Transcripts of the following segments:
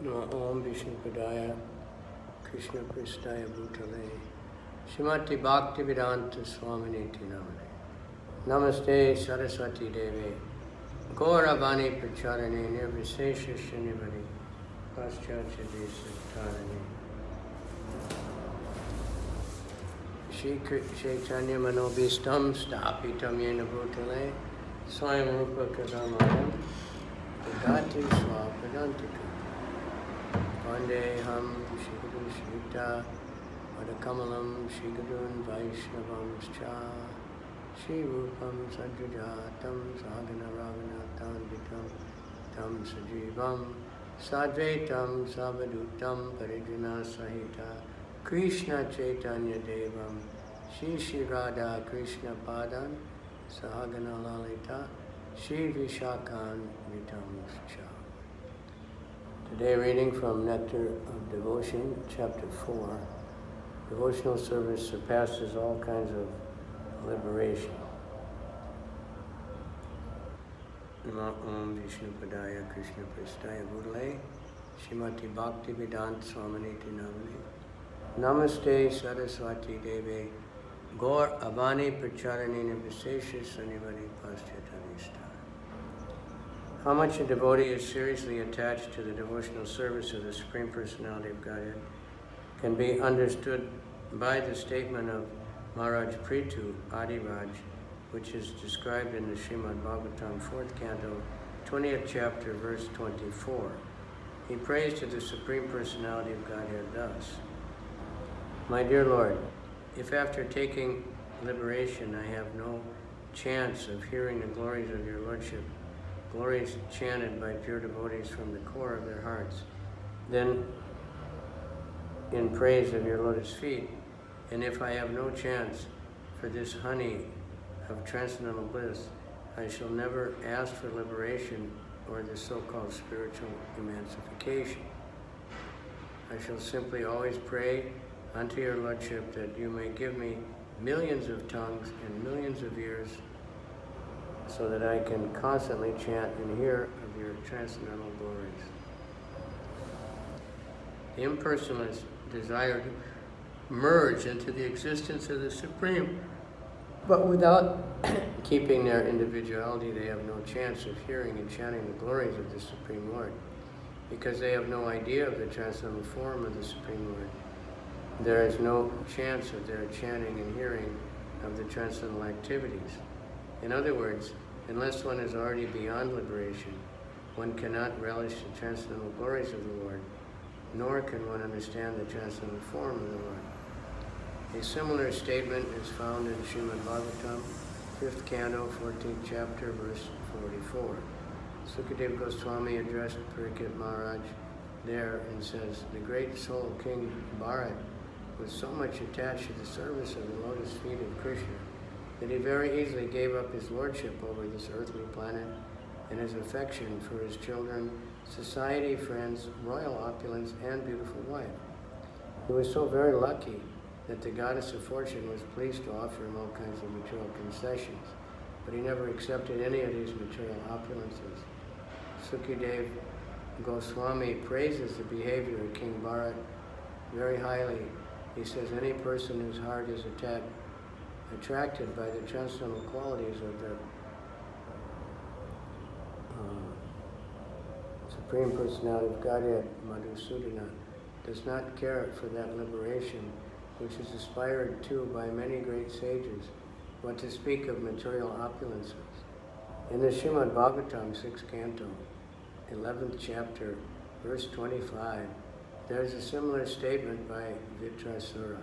Om Vishnu Padaya Krishna Pristaya Bhutale Srimati Bhakti Vedanta Swamini Namane Namaste Saraswati Devi Gauravani Pracharane Nirvisesha Shanivani Paschatya Desatarani Shri Chaitanya Manobhistam Stapitam Yena Bhutale Swayam Rupa Kadamayam Dati Swapadantika Vandeham Shri Guru Shrita Vadakamalam Shri Gurun Vaishnavamscha Shri Rupam Sajajatam Sadhana Raghunathan Vitam Tam Sajivam Sadvaitam Savadutam Parijana Sahita Krishna Chaitanya Devam Shri Shri Radha Krishna Padan Sahagana Lalita Shri Vishakan Vitamscha. Today reading from Nectar of Devotion, Chapter 4. Devotional service surpasses all kinds of liberation. Namo Om Vishnu Padaya Krishna Pristaya Bhutale Srimati Bhakti Vedanta Swaminiti Namane Namaste Saraswati Devi Gaur Avani Pracharani Nirvisesha Sanivari Paschatavista. How much a devotee is seriously attached to the devotional service of the Supreme Personality of Godhead can be understood by the statement of Maharaj Prithu Adiraj, which is described in the Srimad Bhagavatam, 4th canto, 20th chapter, verse 24. He prays to the Supreme Personality of Godhead thus: My dear Lord, if after taking liberation I have no chance of hearing the glories of your Lordship, glories chanted by pure devotees from the core of their hearts, then in praise of your lotus feet, and if I have no chance for this honey of transcendental bliss, I shall never ask for liberation or the so-called spiritual emancipation. I shall simply always pray unto your Lordship that you may give me millions of tongues and millions of ears so that I can constantly chant and hear of your transcendental glories. The impersonalists desire to merge into the existence of the Supreme, but without keeping their individuality, they have no chance of hearing and chanting the glories of the Supreme Lord, because they have no idea of the transcendental form of the Supreme Lord. There is no chance of their chanting and hearing of the transcendental activities. In other words, unless one is already beyond liberation, one cannot relish the transcendental glories of the Lord, nor can one understand the transcendental form of the Lord. A similar statement is found in Srimad Bhagavatam, 5th canto, 14th chapter, verse 44. Sukadeva Goswami addressed Parikshit Maharaj there and says, the great soul King Bharat was so much attached to the service of the lotus feet of Krishna that he very easily gave up his lordship over this earthly planet and his affection for his children, society, friends, royal opulence, and beautiful wife. He was so very lucky that the goddess of fortune was pleased to offer him all kinds of material concessions, but he never accepted any of these material opulences. Sukadeva Goswami praises the behavior of King Bharat very highly. He says any person whose heart is attracted by the transcendental qualities of the Supreme Personality of Godhead, Madhusudana, does not care for that liberation which is aspired to by many great sages, what to speak of material opulences. In the Srimad Bhagavatam, 6th canto, 11th chapter, verse 25, there is a similar statement by Vitrasura.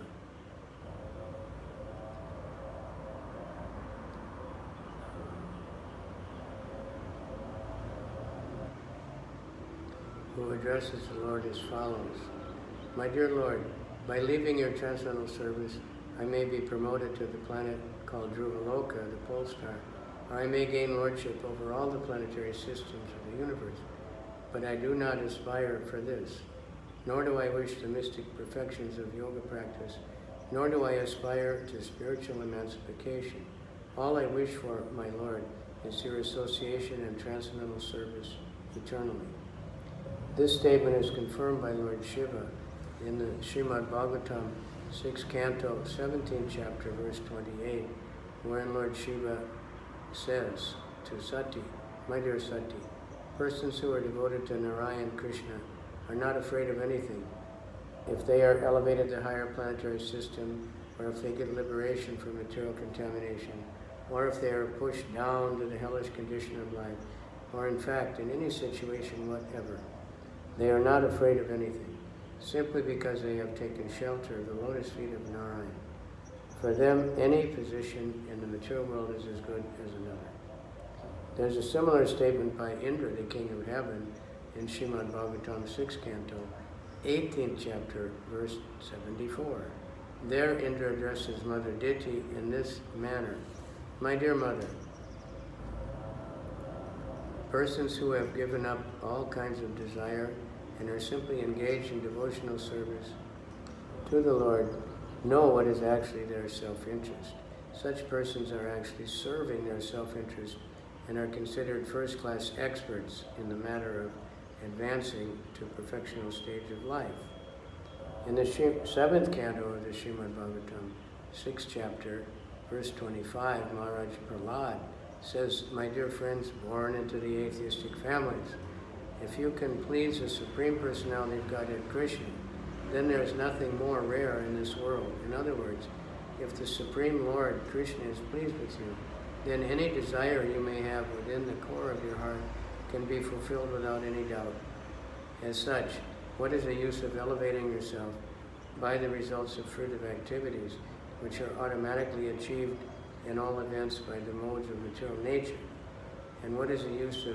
Who addresses the Lord as follows: My dear Lord, by leaving your transcendental service, I may be promoted to the planet called Dhruvaloka, the pole star, or I may gain lordship over all the planetary systems of the universe. But I do not aspire for this, nor do I wish the mystic perfections of yoga practice, nor do I aspire to spiritual emancipation. All I wish for, my Lord, is your association and transcendental service eternally. This statement is confirmed by Lord Shiva in the Srimad Bhagavatam, 6th canto, 17th chapter, verse 28, wherein Lord Shiva says to Sati, "My dear Sati, persons who are devoted to Narayan Krishna are not afraid of anything. If they are elevated to higher planetary system, or if they get liberation from material contamination, or if they are pushed down to the hellish condition of life, or in fact in any situation whatever, they are not afraid of anything, simply because they have taken shelter of the lotus feet of Narayan. For them, any position in the material world is as good as another." There's a similar statement by Indra, the king of heaven, in Srimad Bhagavatam, 6th canto, 18th chapter, verse 74. There Indra addresses Mother Diti in this manner: "My dear mother, persons who have given up all kinds of desire and are simply engaged in devotional service to the Lord know what is actually their self-interest. Such persons are actually serving their self-interest and are considered first-class experts in the matter of advancing to perfectional stage of life." In the 7th canto of the Srimad Bhagavatam, 6th chapter, verse 25, Maharaj Prahlad says, "My dear friends born into the atheistic families, if you can please the Supreme Personality of Godhead Krishna, then there is nothing more rare in this world. In other words, if the Supreme Lord Krishna is pleased with you, then any desire you may have within the core of your heart can be fulfilled without any doubt. As such, what is the use of elevating yourself by the results of fruitive activities, which are automatically achieved in all events by the modes of material nature? And what is the use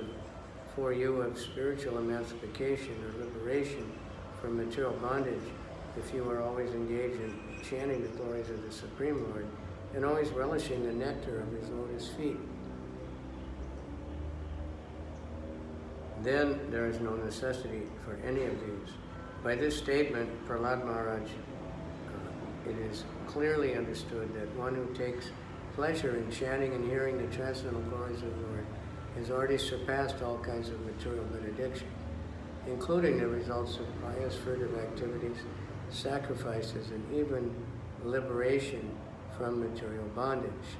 for you of spiritual emancipation or liberation from material bondage if you are always engaged in chanting the glories of the Supreme Lord and always relishing the nectar of his lotus feet? Then there is no necessity for any of these." By this statement, Prahlad Maharaj, it is clearly understood that one who takes pleasure in chanting and hearing the transcendental glories of the Lord has already surpassed all kinds of material benediction, including the results of pious fruitive activities, sacrifices, and even liberation from material bondage.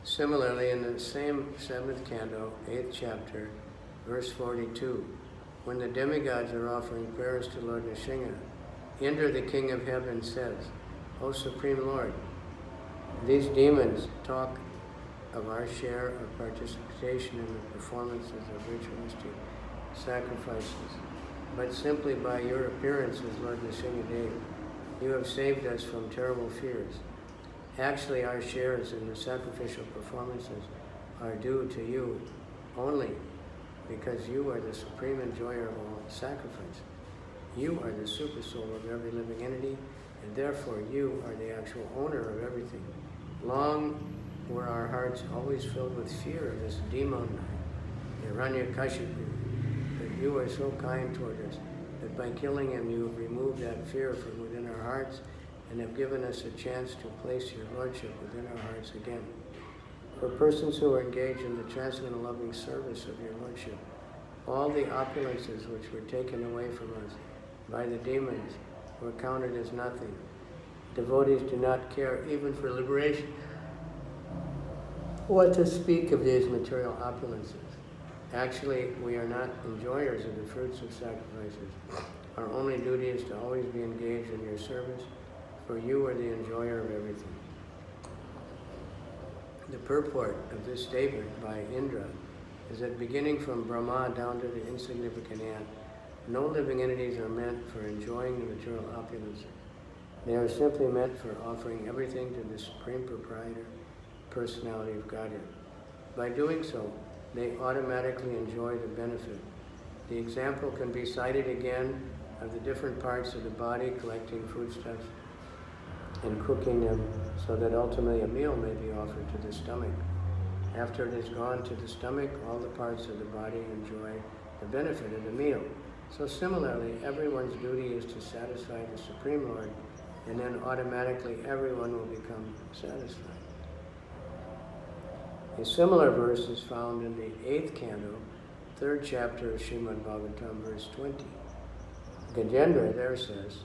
Similarly, in the same 7th canto, 8th chapter, verse 42, when the demigods are offering prayers to Lord Nrsimha, Indra, the king of heaven, says, "O Supreme Lord, these demons talk of our share of participation in the performances of ritualistic sacrifices, but simply by your appearance as Lord Nrsimhadev, you have saved us from terrible fears. Actually, our shares in the sacrificial performances are due to you only because you are the supreme enjoyer of all sacrifice. You are the super soul of every living entity, and therefore you are the actual owner of everything. Long were our hearts always filled with fear of this demon, Hiranyakashipu, but you are so kind toward us that by killing him you have removed that fear from within our hearts and have given us a chance to place your Lordship within our hearts again. For persons who are engaged in the transcendental loving service of your Lordship, all the opulences which were taken away from us by the demons were counted as nothing. Devotees do not care even for liberation. What to speak of these material opulences? Actually, we are not enjoyers of the fruits of sacrifices. Our only duty is to always be engaged in your service, for you are the enjoyer of everything." The purport of this statement by Indra is that beginning from Brahma down to the insignificant ant, no living entities are meant for enjoying the material opulence. They are simply meant for offering everything to the Supreme Proprietor, Personality of Godhead. By doing so, they automatically enjoy the benefit. The example can be cited again of the different parts of the body collecting foodstuffs and cooking them so that ultimately a meal may be offered to the stomach. After it has gone to the stomach, all the parts of the body enjoy the benefit of the meal. So similarly, everyone's duty is to satisfy the Supreme Lord, and then automatically everyone will become satisfied. A similar verse is found in the 8th canto, 3rd chapter of Srimad Bhagavatam, verse 20. Gajendra there says,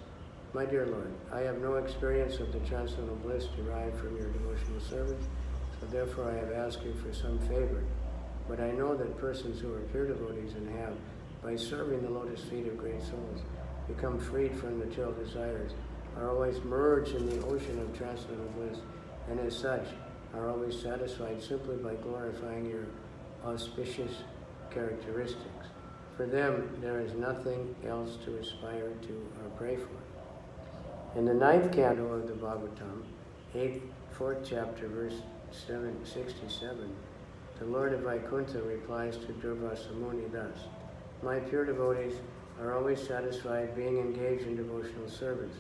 "My dear Lord, I have no experience of the transcendental bliss derived from your devotional service, so therefore I have asked you for some favor. But I know that persons who are pure devotees and have, by serving the lotus feet of great souls, become freed from material desires, are always merged in the ocean of transcendental bliss, and as such are always satisfied simply by glorifying your auspicious characteristics. For them, there is nothing else to aspire to or pray for." In the 9th canto of the Bhagavatam, 4th chapter, verse 67, the Lord of Vaikuntha replies to Durvasa Muni thus, "My pure devotees are always satisfied being engaged in devotional service.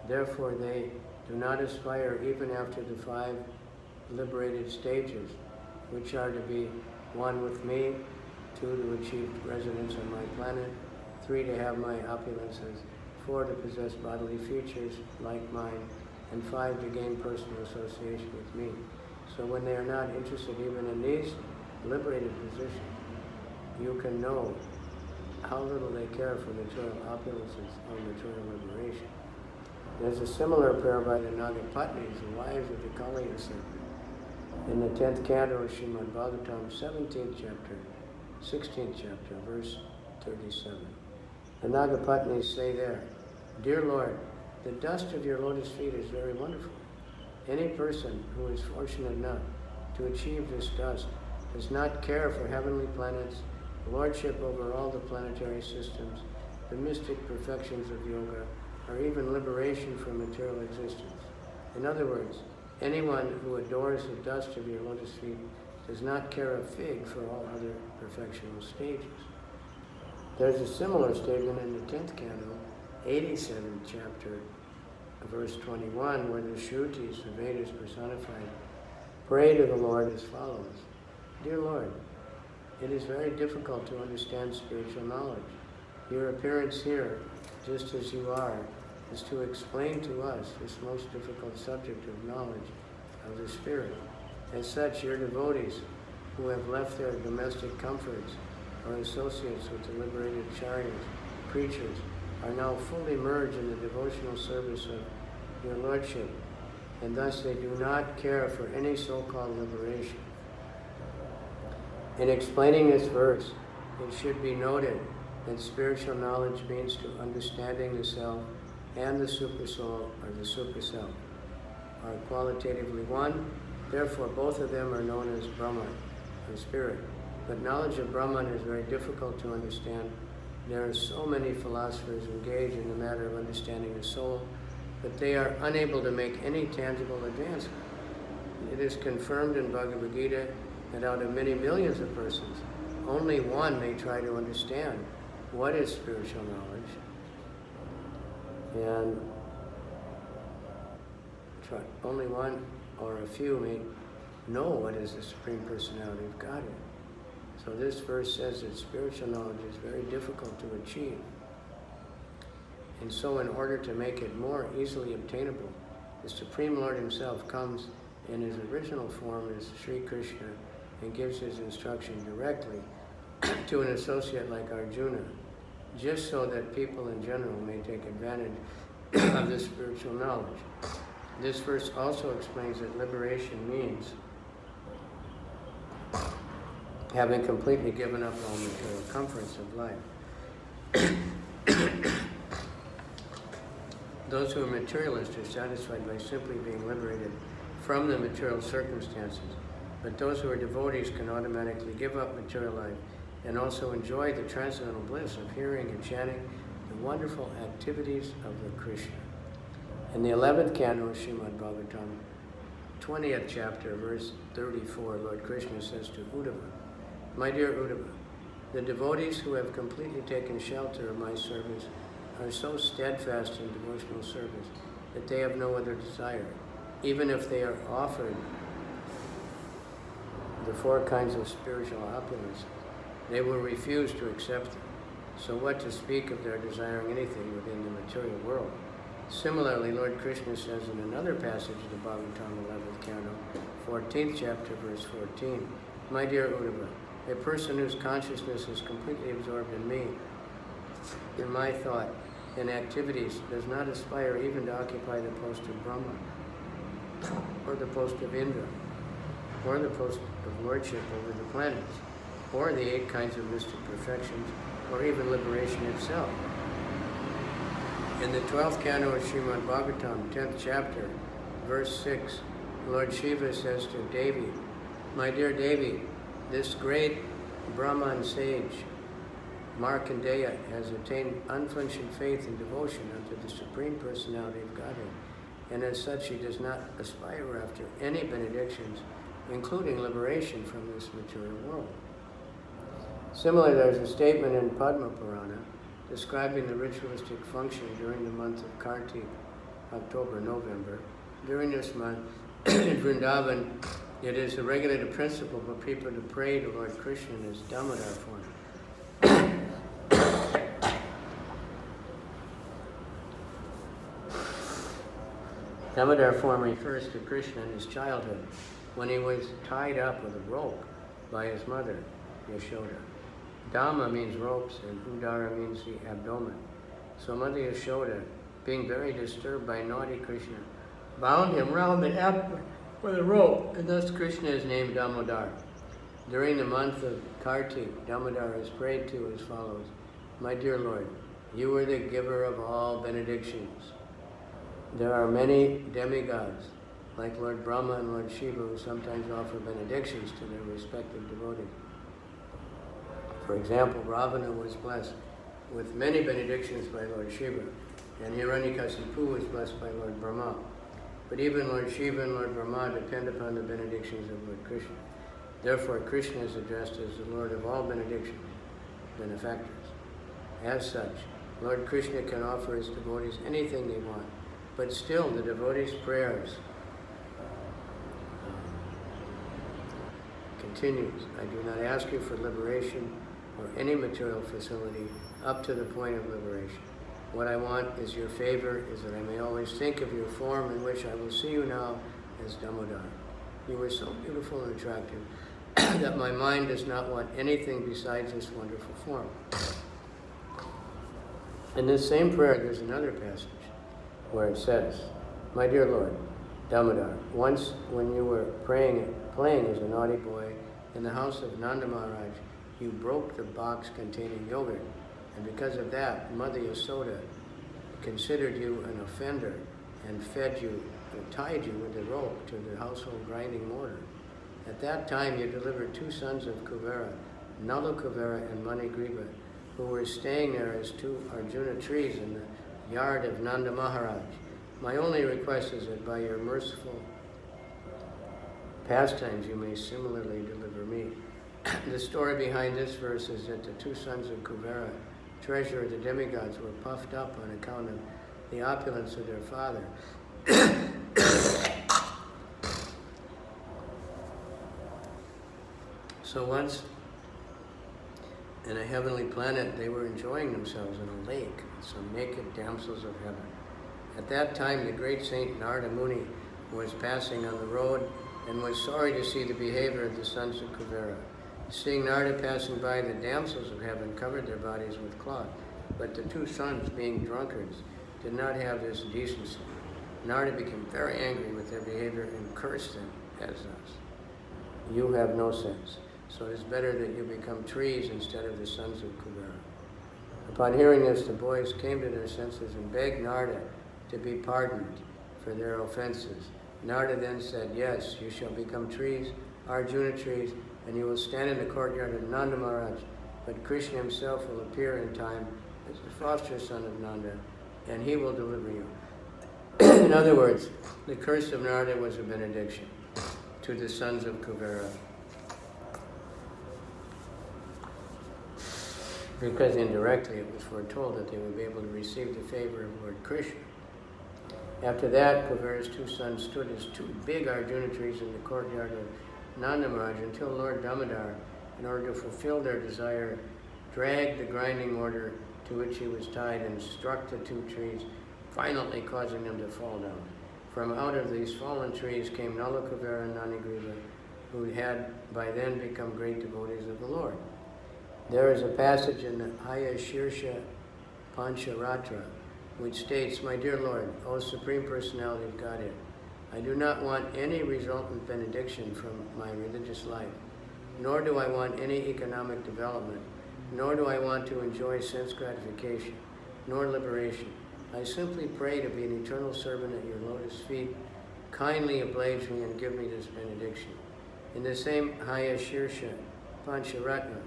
Therefore they do not aspire even after the 5 liberated stages, which are to be 1 with me, 2 to achieve residence on my planet, 3 to have my opulences, 4 to possess bodily features like mine, and 5 to gain personal association with me. So when they are not interested even in these liberated positions, you can know how little they care for material opulences or material liberation." There's a similar prayer by the Nagapatnis, the wives of the Kaliya serpent, in the 10th canto of Srimad Bhagavatam, 17th chapter, 16th chapter, verse 37. The Nagapatnis say there, "Dear Lord, the dust of your lotus feet is very wonderful. Any person who is fortunate enough to achieve this dust does not care for heavenly planets, lordship over all the planetary systems, the mystic perfections of yoga, or even liberation from material existence. In other words, anyone who adores the dust of your lotus feet does not care a fig for all other perfectional stages." There's a similar statement in the 10th canto, 87th chapter, verse 21, where the Shrutis, the Vedas personified, pray to the Lord as follows: "Dear Lord, it is very difficult to understand spiritual knowledge. Your appearance here, just as you are, is to explain to us this most difficult subject of knowledge of the Spirit. As such, your devotees, who have left their domestic comforts or associates with the liberated acharyas, preachers, are now fully merged in the devotional service of your Lordship, and thus they do not care for any so-called liberation." In explaining this verse, it should be noted that spiritual knowledge means to understanding the self and the supersoul or the superself are qualitatively one. Therefore, both of them are known as Brahman, or spirit. But knowledge of Brahman is very difficult to understand. There are so many philosophers engaged in the matter of understanding the soul, but they are unable to make any tangible advancement. It is confirmed in Bhagavad Gita that out of many millions of persons, only one may try to understand what is spiritual knowledge, and only one or a few may know what is the Supreme Personality of Godhead. So this verse says that spiritual knowledge is very difficult to achieve. And so in order to make it more easily obtainable, the Supreme Lord himself comes in his original form as Sri Krishna and gives his instruction directly to an associate like Arjuna, just so that people in general may take advantage of this spiritual knowledge. This verse also explains that liberation means having completely given up all material comforts of life. Those who are materialists are satisfied by simply being liberated from the material circumstances, but those who are devotees can automatically give up material life and also enjoy the transcendental bliss of hearing and chanting the wonderful activities of the Krishna. In the 11th canto of Srimad Bhagavatam, 20th chapter, verse 34, Lord Krishna says to Uddhava, "My dear Uddhava, the devotees who have completely taken shelter of my service are so steadfast in devotional service that they have no other desire. Even if they are offered the 4 kinds of spiritual opulence, they will refuse to accept them. So what to speak of their desiring anything within the material world? Similarly, Lord Krishna says in another passage of the Bhagavatam, 11th canto, 14th chapter, verse 14, "My dear Uddhava, a person whose consciousness is completely absorbed in me, in my thought and activities, does not aspire even to occupy the post of Brahma, or the post of Indra, or the post of lordship over the planets, or the 8 kinds of mystic perfections, or even liberation itself." In the 12th canto of Srimad Bhagavatam, 10th chapter, verse 6, Lord Shiva says to Devi, "My dear Devi, this great Brahman sage, Markandeya, has attained unflinching faith and devotion unto the Supreme Personality of Godhead, and as such he does not aspire after any benedictions, including liberation from this material world." Similarly, there's a statement in Padma Purana describing the ritualistic function during the month of Kartik, October, November. During this month, in Vrindavan, it is a regulated principle for people to pray to Lord Krishna in his Damodar form. Damodar form refers to Krishna in his childhood, when he was tied up with a rope by his mother, Yashoda. Dhamma means ropes, and Udara means the abdomen. So Mother Yashoda, being very disturbed by naughty Krishna, bound him round the abdomen with a rope, and thus Krishna is named Damodar. During the month of Kartik, Damodar is prayed to as follows: "My dear Lord, you are the giver of all benedictions. There are many demigods, like Lord Brahma and Lord Shiva, who sometimes offer benedictions to their respective devotees. For example, Ravana was blessed with many benedictions by Lord Shiva, and Hiranyakasipu was blessed by Lord Brahma. But even Lord Shiva and Lord Brahma depend upon the benedictions of Lord Krishna. Therefore, Krishna is addressed as the Lord of all benedictions, benefactors. As such, Lord Krishna can offer his devotees anything they want, but still the devotees' prayers continues. I do not ask you for liberation or any material facility up to the point of liberation. What I want is your favor, is that I may always think of your form in which I will see you now as Damodar. You are so beautiful and attractive that my mind does not want anything besides this wonderful form." In this same prayer, there's another passage where it says, "My dear Lord, Damodar, once when you were playing as a naughty boy in the house of Nanda Maharaj, you broke the box containing yogurt, and because of that, Mother Yasoda considered you an offender and fed you, tied you with a rope to the household grinding mortar. At that time, you delivered 2 sons of Kuvera, Nala Kuvera and Manigriva, who were staying there as 2 Arjuna trees in the yard of Nanda Maharaj. My only request is that by your merciful pastimes, you may similarly deliver me." The story behind this verse is that the 2 sons of Kuvera, treasurer of the demigods, were puffed up on account of the opulence of their father. So once in a heavenly planet, they were enjoying themselves in a lake with some naked damsels of heaven. At that time, the great Saint Narada Muni was passing on the road and was sorry to see the behavior of the sons of Kuvera. Seeing Narada passing by, the damsels of heaven covered their bodies with cloth, but the 2 sons, being drunkards, did not have this decency. Narada became very angry with their behavior and cursed them as thus: "You have no sense, so it is better that you become trees instead of the sons of Kuvera." Upon hearing this, the boys came to their senses and begged Narada to be pardoned for their offenses. Narada then said, "Yes, you shall become trees, Arjuna trees, and you will stand in the courtyard of Nanda Maharaj, but Krishna himself will appear in time as the foster son of Nanda, and he will deliver you." In other words, the curse of Narada was a benediction to the sons of Kuvera, because indirectly it was foretold that they would be able to receive the favor of Lord Krishna. After that, Kuvera's 2 sons stood as 2 big Arjuna trees in the courtyard of Nanda Maharaj until Lord Damodar, in order to fulfill their desire, dragged the grinding mortar to which he was tied and struck the 2 trees violently causing them to fall down. From out of these fallen trees came Nalakavara and Nanigriva, who had by then become great devotees of the Lord. There is a passage in the Hayashirsha Pancharatra which states, "My dear Lord, O Supreme Personality of Godhead, I do not want any resultant benediction from my religious life, nor do I want any economic development, nor do I want to enjoy sense gratification, nor liberation. I simply pray to be an eternal servant at your lotus feet. Kindly oblige me and give me this benediction." In the same Hayashirsha Pancharatna,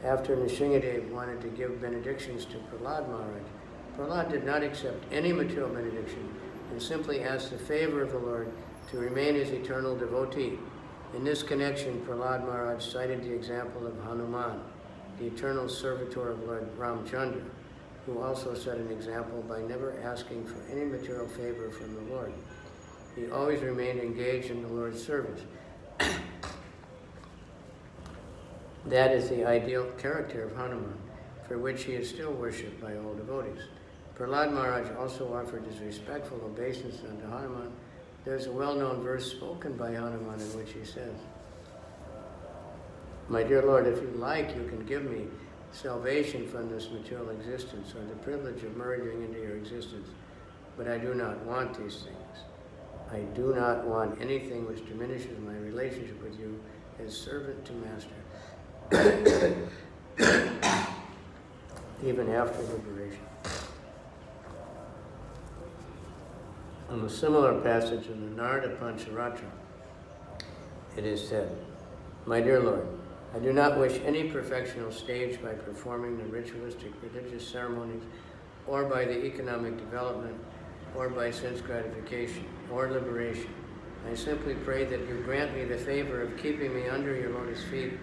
after Nrsingadev wanted to give benedictions to Prahlad Maharaj, Prahlad did not accept any material benediction and simply asked the favor of the Lord to remain his eternal devotee. In this connection, Prahlad Maharaj cited the example of Hanuman, the eternal servitor of Lord Ramchandra, who also set an example by never asking for any material favor from the Lord. He always remained engaged in the Lord's service. That is the ideal character of Hanuman, for which he is still worshipped by all devotees. Prahlad Maharaj also offered his respectful obeisance unto Hanuman. There's a well-known verse spoken by Hanuman in which he says, "My dear Lord, if you like, you can give me salvation from this material existence or the privilege of merging into your existence, but I do not want these things. I do not want anything which diminishes my relationship with you as servant to master, even after liberation." In a similar passage in the Narada Pancharatra, it is said, "My dear Lord, I do not wish any perfectional stage by performing the ritualistic religious ceremonies, or by the economic development, or by sense gratification, or liberation. I simply pray that you grant me the favor of keeping me under your lotus feet.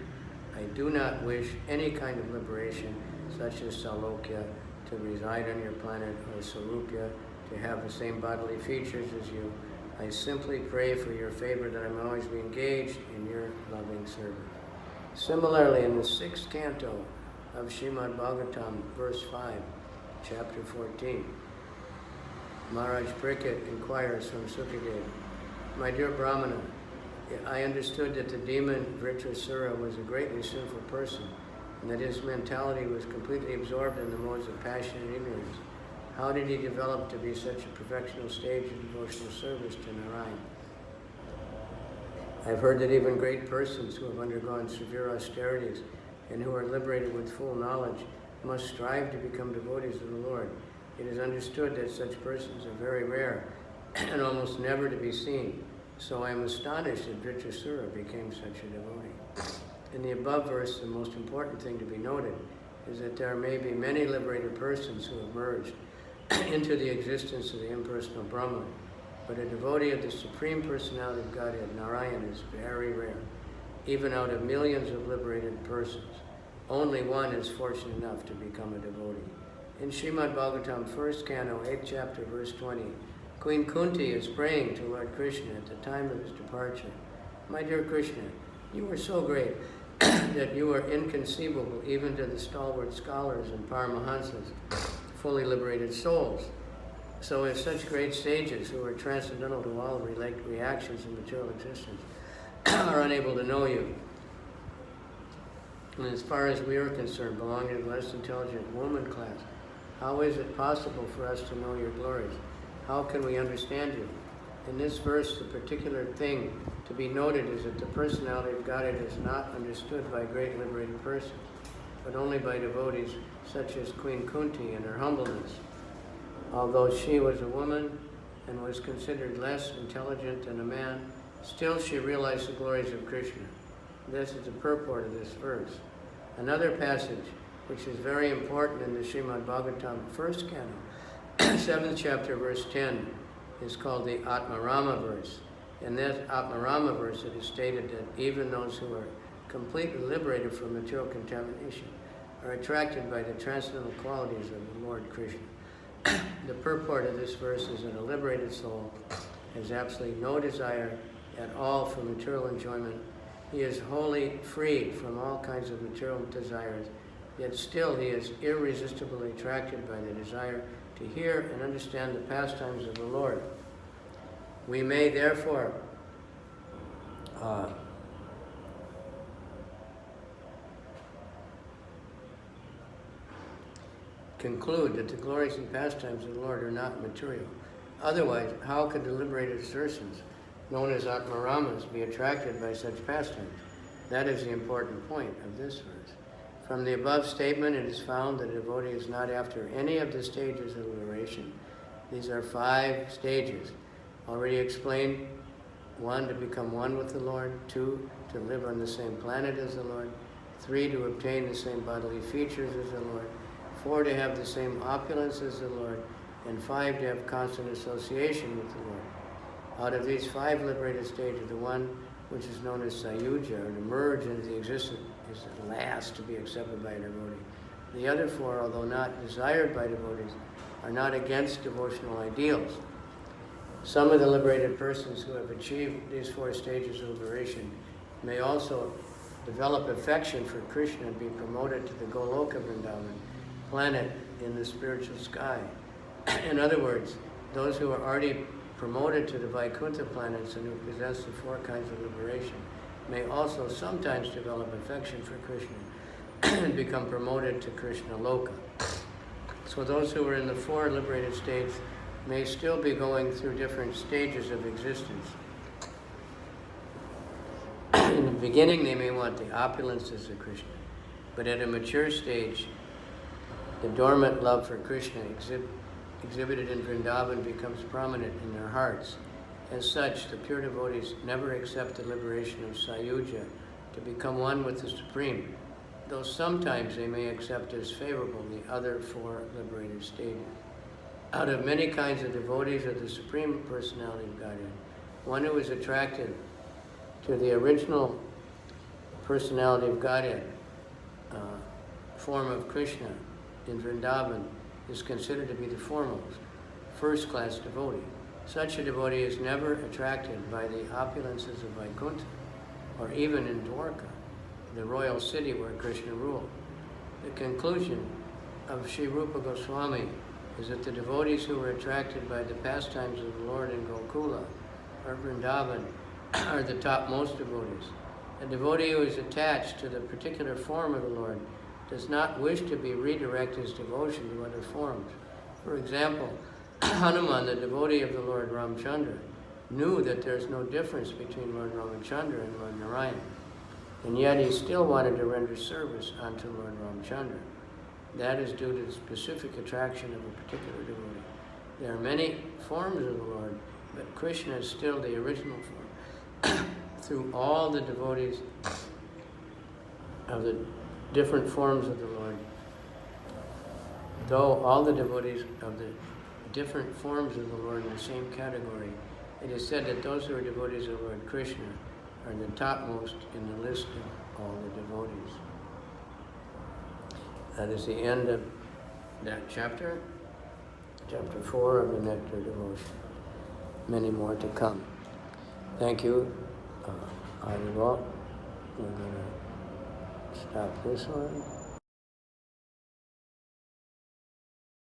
I do not wish any kind of liberation, such as Salokya, to reside on your planet, or Sarupya, to have the same bodily features as you. I simply pray for your favor that I may always be engaged in your loving service." Similarly, in the 6th canto of Srimad Bhagavatam, verse 5, chapter 14, Maharaj Parikshit inquires from Sukadeva, "My dear Brahmana, I understood that the demon Vritrasura was a greatly sinful person, and that his mentality was completely absorbed in the modes of passion and ignorance. How did he develop to be such a perfectional stage of devotional service to Narayan? I've heard that even great persons who have undergone severe austerities and who are liberated with full knowledge must strive to become devotees of the Lord. It is understood that such persons are very rare and almost never to be seen. So I am astonished that Vritrasura became such a devotee." In the above verse, the most important thing to be noted is that there may be many liberated persons who have merged into the existence of the impersonal Brahman, but a devotee of the Supreme Personality of Godhead, Narayan, is very rare. Even out of millions of liberated persons, only one is fortunate enough to become a devotee. In Srimad Bhagavatam, 1st canto, 8th chapter, verse 20, Queen Kunti is praying to Lord Krishna at the time of his departure. "My dear Krishna, you were so great that you were inconceivable even to the stalwart scholars and Paramahansas, fully liberated souls. So if such great sages who are transcendental to all reactions in material existence are unable to know you, and as far as we are concerned, belonging to the less intelligent woman class, how is it possible for us to know your glories? How can we understand you?" In this verse, the particular thing to be noted is that the personality of Godhead is not understood by great liberated persons, but only by devotees such as Queen Kunti in her humbleness. Although she was a woman and was considered less intelligent than a man, still she realized the glories of Krishna. This is the purport of this verse. Another passage, which is very important in the Srimad Bhagavatam, 1st canto, 7th chapter, verse 10, is called the Atmarama verse. In that Atmarama verse, it is stated that even those who are completely liberated from material contamination are attracted by the transcendental qualities of the Lord Krishna. The purport of this verse is that a liberated soul has absolutely no desire at all for material enjoyment. He is wholly freed from all kinds of material desires, yet still he is irresistibly attracted by the desire to hear and understand the pastimes of the Lord. We may therefore conclude that the glories and pastimes of the Lord are not material. Otherwise, how could the liberated citizens, known as Atmaramas, be attracted by such pastimes? That is the important point of this verse. From the above statement, it is found that a devotee is not after any of the stages of liberation. These are 5 stages, already explained. 1, to become one with the Lord. 2, to live on the same planet as the Lord. 3, to obtain the same bodily features as the Lord. 4, to have the same opulence as the Lord. And 5, to have constant association with the Lord. Out of these 5 liberated stages, the one which is known as Sayuja, or to merge into the existence, is the last to be accepted by a devotee. The other 4, although not desired by devotees, are not against devotional ideals. Some of the liberated persons who have achieved these 4 stages of liberation may also develop affection for Krishna and be promoted to the Goloka Vrindavan, planet in the spiritual sky. In other words, those who are already promoted to the Vaikuntha planets and who possess the 4 kinds of liberation may also sometimes develop affection for Krishna and become promoted to Krishna Loka. So those who are in the 4 liberated states may still be going through different stages of existence. In the beginning, they may want the opulences of Krishna, but at a mature stage, the dormant love for Krishna exhibited in Vrindavan becomes prominent in their hearts. As such, the pure devotees never accept the liberation of Sayuja to become one with the Supreme, though sometimes they may accept as favorable the other 4 liberated stages. Out of many kinds of devotees of the Supreme Personality of Godhead, one who is attracted to the original Personality of Godhead form of Krishna in Vrindavan is considered to be the foremost, first-class devotee. Such a devotee is never attracted by the opulences of Vaikuntha, or even in Dwarka, the royal city where Krishna ruled. The conclusion of Sri Rupa Goswami is that the devotees who are attracted by the pastimes of the Lord in Gokula or Vrindavan are the topmost devotees. A devotee who is attached to the particular form of the Lord does not wish to be redirect his devotion to other forms. For example, Hanuman, the devotee of the Lord Ramchandra, knew that there's no difference between Lord Ramchandra and Lord Narayan, and yet he still wanted to render service unto Lord Ramchandra. That is due to the specific attraction of a particular devotee. There are many forms of the Lord, but Krishna is still the original form. Through all the devotees of the different forms of the Lord, though all the devotees of the different forms of the Lord in the same category, it is said that those who are devotees of Lord Krishna are the topmost in the list of all the devotees. That is the end of that chapter, chapter 4 of the Nectar of Devotion. Many more to come. Thank you, Arival. We're going to stop this one.